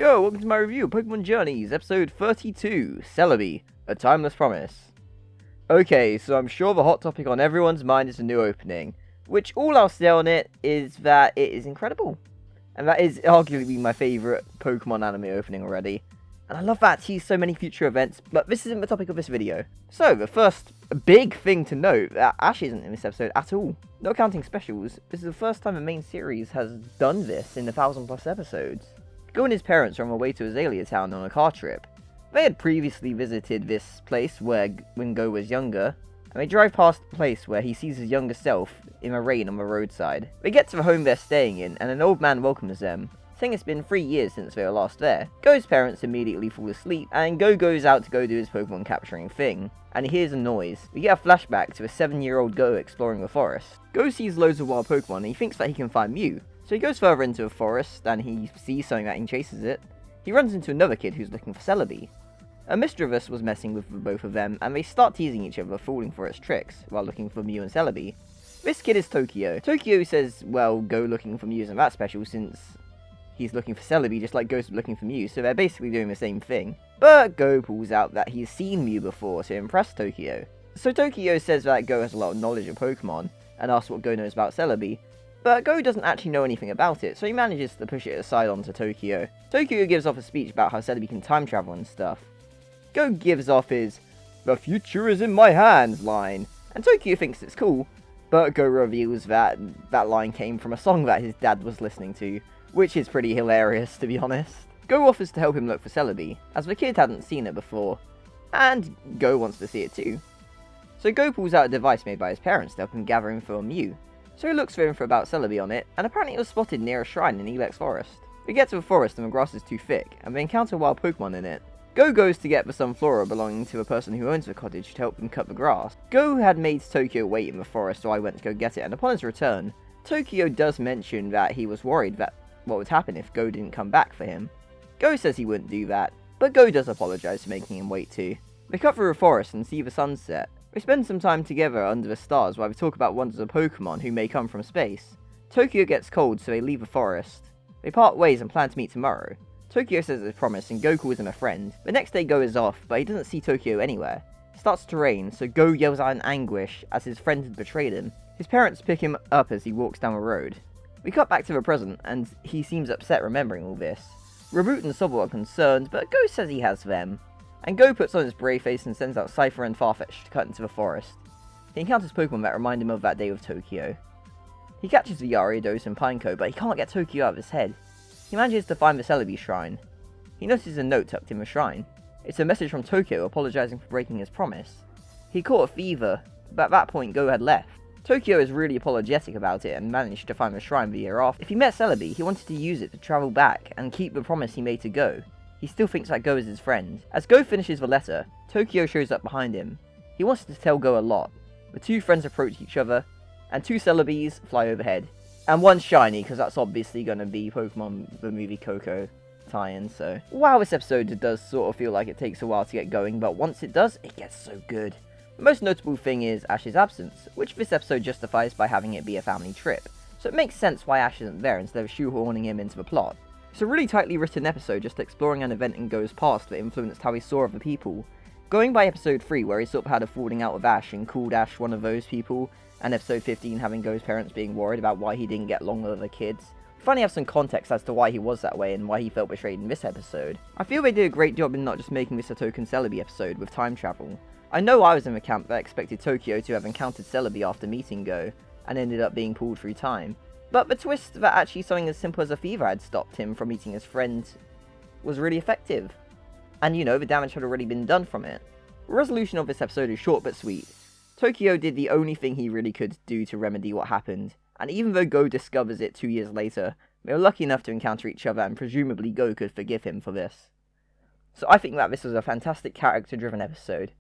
Yo, welcome to my review of Pokemon Journeys, episode 32, Celebi, A Timeless Promise. Okay, so I'm sure the hot topic on everyone's mind is the new opening, which all I'll say on it is that it is incredible. And that is arguably my favourite Pokemon anime opening already. And I love that it teased so many future events, but this isn't the topic of this video. So, the first big thing to note, that Ash isn't in this episode at all. Not counting specials, this is the first time the main series has done this in the 1,000+ episodes. Go and his parents are on their way to Azalea Town on a car trip. They had previously visited this place when Go was younger, and they drive past the place where he sees his younger self in the rain on the roadside. They get to the home they're staying in, and an old man welcomes them, saying it's been 3 years since they were last there. Go's parents immediately fall asleep, and Go goes out to go do his Pokemon capturing thing, and he hears a noise. We get a flashback to a 7-year-old Go exploring the forest. Go sees loads of wild Pokemon, and he thinks that he can find Mew. So he goes further into the forest, and he sees something that he chases it. He runs into another kid who's looking for Celebi. A mischievous was messing with both of them, and they start teasing each other, falling for its tricks, while looking for Mew and Celebi. This kid is Tokyo. Tokyo says, well, Go looking for Mew isn't that special, since he's looking for Celebi just like Go's looking for Mew, so they're basically doing the same thing. But Go pulls out that he's seen Mew before to impress Tokyo. So Tokyo says that Go has a lot of knowledge of Pokemon, and asks what Go knows about Celebi. But Go doesn't actually know anything about it, so he manages to push it aside onto Tokyo. Tokyo gives off a speech about how Celebi can time travel and stuff. Go gives off his "the future is in my hands" line, and Tokyo thinks it's cool, but Go reveals that that line came from a song that his dad was listening to, which is pretty hilarious to be honest. Go offers to help him look for Celebi, as the kid hadn't seen it before, and Go wants to see it too. So Go pulls out a device made by his parents to help him gather info on Mew. So he looks for info about Celebi on it, and apparently it was spotted near a shrine in Ilex Forest. We get to the forest and the grass is too thick, and they encounter wild Pokemon in it. Go goes to get the Sunflora belonging to a person who owns the cottage to help him cut the grass. Go had made Tokyo wait in the forest, so I went to go get it, and upon his return, Tokyo does mention that he was worried that what would happen if Go didn't come back for him. Go says he wouldn't do that, but Go does apologise for making him wait too. They cut through the forest and see the sunset. They spend some time together under the stars while we talk about wonders of Pokemon who may come from space. Tokyo gets cold, so they leave the forest. They part ways and plan to meet tomorrow. Tokyo says it's a promise, and Go calls him a friend. The next day Go is off, but he doesn't see Tokyo anywhere. It starts to rain, so Go yells out in anguish as his friend had betrayed him. His parents pick him up as he walks down the road. We cut back to the present, and he seems upset remembering all this. Raboot and Sobble are concerned, but Go says he has them. And Go puts on his brave face and sends out Cypher and Farfetch to cut into the forest. He encounters Pokemon that remind him of that day with Tokyo. He catches the Ariados and Pineco, but he can't get Tokyo out of his head. He manages to find the Celebi Shrine. He notices a note tucked in the shrine. It's a message from Tokyo apologising for breaking his promise. He caught a fever, but at that point Go had left. Tokyo is really apologetic about it and managed to find the shrine the year after. If he met Celebi, he wanted to use it to travel back and keep the promise he made to Go. He still thinks that Go is his friend. As Go finishes the letter, Tokyo shows up behind him. He wants to tell Go a lot. The two friends approach each other, and 2 Celebis fly overhead. And 1 shiny, because that's obviously going to be Pokemon the movie Coco tie-in, so. Wow, this episode does sort of feel like it takes a while to get going, but once it does, it gets so good. The most notable thing is Ash's absence, which this episode justifies by having it be a family trip. So it makes sense why Ash isn't there instead of shoehorning him into the plot. It's a really tightly written episode just exploring an event in Go's past that influenced how he saw other people. Going by episode 3 where he sort of had a falling out with Ash and called Ash one of those people, and episode 15 having Go's parents being worried about why he didn't get along with other kids. We finally have some context as to why he was that way and why he felt betrayed in this episode. I feel they did a great job in not just making this a token Celebi episode with time travel. I know I was in the camp that expected Tokyo to have encountered Celebi after meeting Go, and ended up being pulled through time. But the twist that actually something as simple as a fever had stopped him from meeting his friend was really effective. And you know, the damage had already been done from it. The resolution of this episode is short but sweet. Tokyo did the only thing he really could do to remedy what happened, and even though Go discovers it 2 years later, they were lucky enough to encounter each other and presumably Go could forgive him for this. So I think that this was a fantastic character-driven episode.